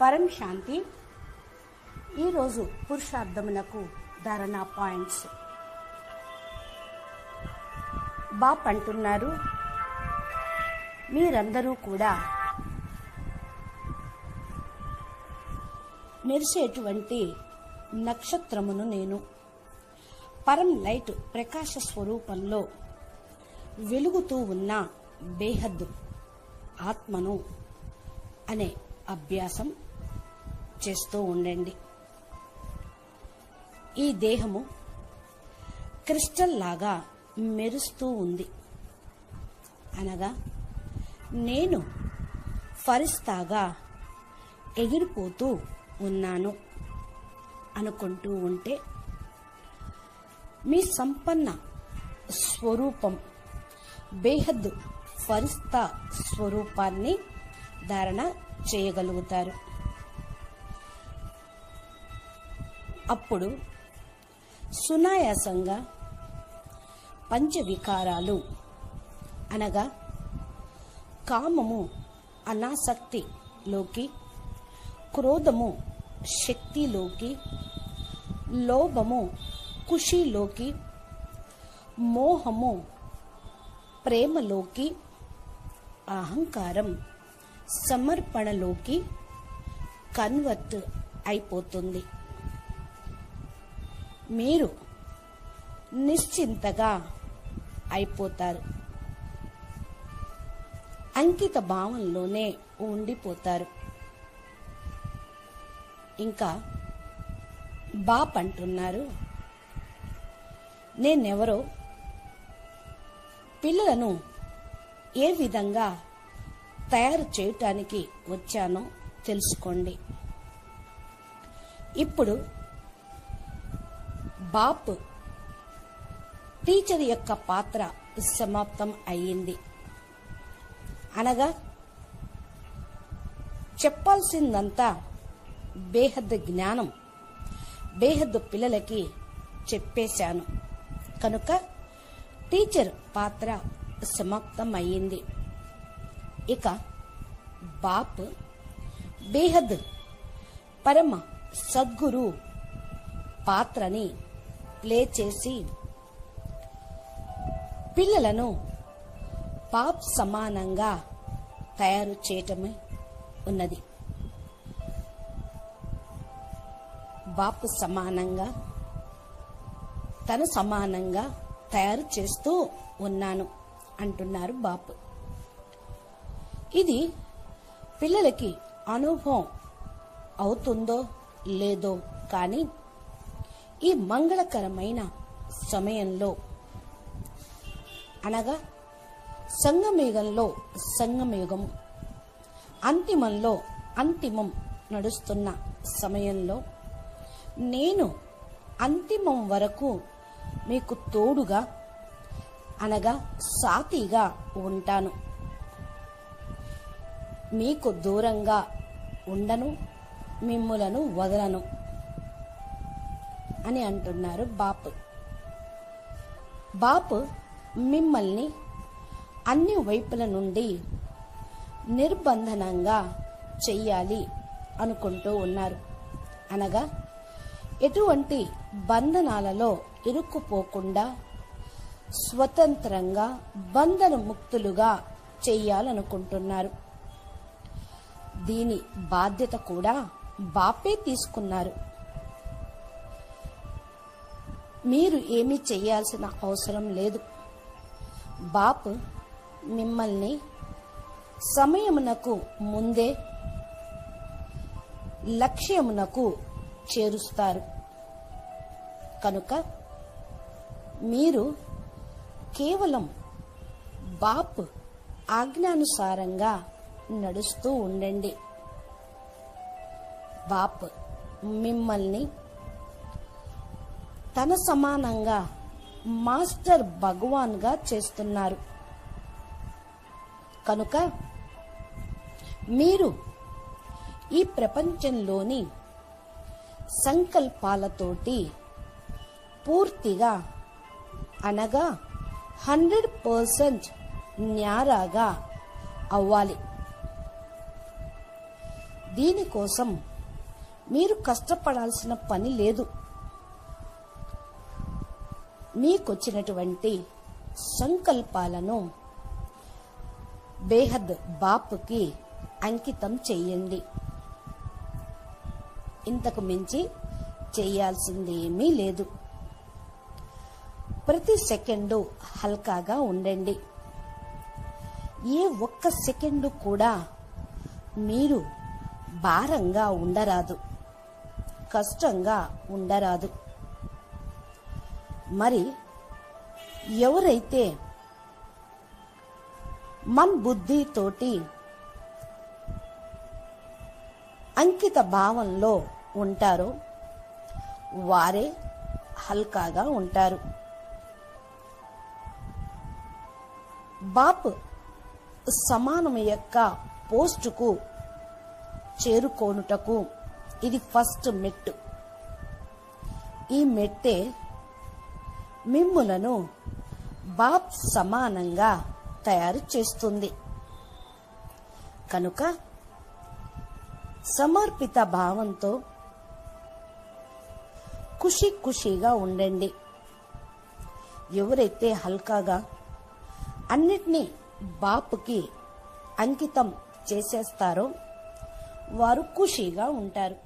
పరం శాంతి. ఈరోజు పురుషార్థమునకు ధారణా పాయింట్స్. బాప్ అంటున్నారు, మీరందరూ కూడా మెరిసేటువంటి నక్షత్రమును నేను. పరం లైట్ ప్రకాశ స్వరూపంలో వెలుగుతూ ఉన్న బేహద్దు ఆత్మను అనే అభ్యాసం చేస్తూ ఉండండి. ఈ దేహము క్రిస్టల్ లాగా మెరుస్తూ ఉంది, అనగా నేను ఫరిస్తాగా ఎగిరిపోతూ ఉన్నాను అనుకుంటూ ఉంటే మీ సంపన్న స్వరూపం బేహద్దు ఫరిస్తా స్వరూపాన్ని ధారణ చేయగలుగుతారు. అప్పుడు సునాయాసంగా పంచవికారాలు అనగా కామము అనాసక్తిలోకి, క్రోధము శక్తిలోకి, లోభము ఖుషీలోకి, మోహము ప్రేమలోకి, అహంకారం సమర్పణలోకి కన్వర్ట్ అయిపోతుంది. మీరు నిశ్చింతగా అయిపోతారు, అంకిత భావంలోనే ఉండిపోతారు. ఇంకా బాప్ అంటున్నారు, నేనెవరో, పిల్లలను ఏ విధంగా తయారు చేయటానికి వచ్చానో తెలుసుకోండి. ఇప్పుడు బాప్ టీచర్ యొక్క పాత్ర సమాప్తం అయ్యింది, అనగా చెప్పాల్సిందంతా బేహద్దు జ్ఞానం బేహద్దు పిల్లలకి చెప్పేశాను కనుక టీచర్ పాత్ర సమాప్తం అయ్యింది. ఇక బాప్ బేహద్ పరమ సద్గురు పాత్రని ప్లే చేసి పిల్లలను బాప్ సమానంగా తయారు చేయటమే ఉన్నది. బాప్ సమానంగా తన సమానంగా తయారు చేస్తూ ఉన్నాను అంటున్నారు బాప్. ఇది పిల్లలకి అనుభవం అవుతుందో లేదో కానీ ఈ మంగళకరమైన సమయంలో, అనగా సంగమయుగంలో సంగమయుగం, అంతిమంలో అంతిమం నడుస్తున్న సమయంలో నేను అంతిమం వరకు మీకు తోడుగా అనగా సాతిగా ఉంటాను, మీకు దూరంగా ఉండను, మిమ్ములను వదలను అని అంటున్నారు బాప్. బాప్ మిమ్మల్ని అన్ని వైపుల నుండి నిర్బంధనంగా చెయ్యాలి అనుకుంటూ ఉన్నారు, అనగా ఎటువంటి బంధనాలలో ఇరుక్కుపోకుండా స్వతంత్రంగా బంధన ముక్తులుగా చెయ్యాలనుకుంటున్నారు. దీని బాధ్యత కూడా బాపే తీసుకున్నారు. మీరు ఏమీ చేయాల్సిన అవసరం లేదు. బాప్ మిమ్మల్ని సమయమునకు ముందే లక్ష్యమునకు చేరుస్తారు కనుక మీరు కేవలం బాప్ ఆజ్ఞానుసారంగా నడుస్తూ ఉండండి. బాప్ మిమ్మల్ని తన సమానంగా మాస్టర్ భగవాన్గా చేస్తున్నారు కనుక మీరు ఈ ప్రపంచంలోని సంకల్పాలతోటి పూర్తిగా అనగా 100% న్యారాగా అవ్వాలి. దీనికోసం మీరు కష్టపడాల్సిన పని లేదు. మీకొచ్చినటువంటి సంకల్పాలను బేహద్ బాపుకి అంకితం చెయ్యండి. ఇంతకు మించి చేయాల్సిందేమీ లేదు. ప్రతి సెకండు హల్కాగా ఉండండి. ఏ ఒక్క సెకండు కూడా మీరు భారంగా ఉండరాదు, కష్టంగా ఉండరాదు. మరి ఎవరైతే మన్ బుద్ధితోటి అంకిత భావంలో ఉంటారో వారే హల్కాగా ఉంటారు. బాప్ సమానం యొక్క పోస్టుకు చేరుకోనుటకు ఇది ఫస్ట్ మెట్టు. ఈ మెట్టే మిమ్ములను బాప్ సమానంగా తయారు చేస్తుంది. కనుక సమర్పిత భావంతో ఖుషీగా ఉండండి. ఎవరైతే హల్కాగా అన్నిటినీ బాపుకి అంకితం చేసేస్తారో వారు ఖుషీగా ఉంటారు.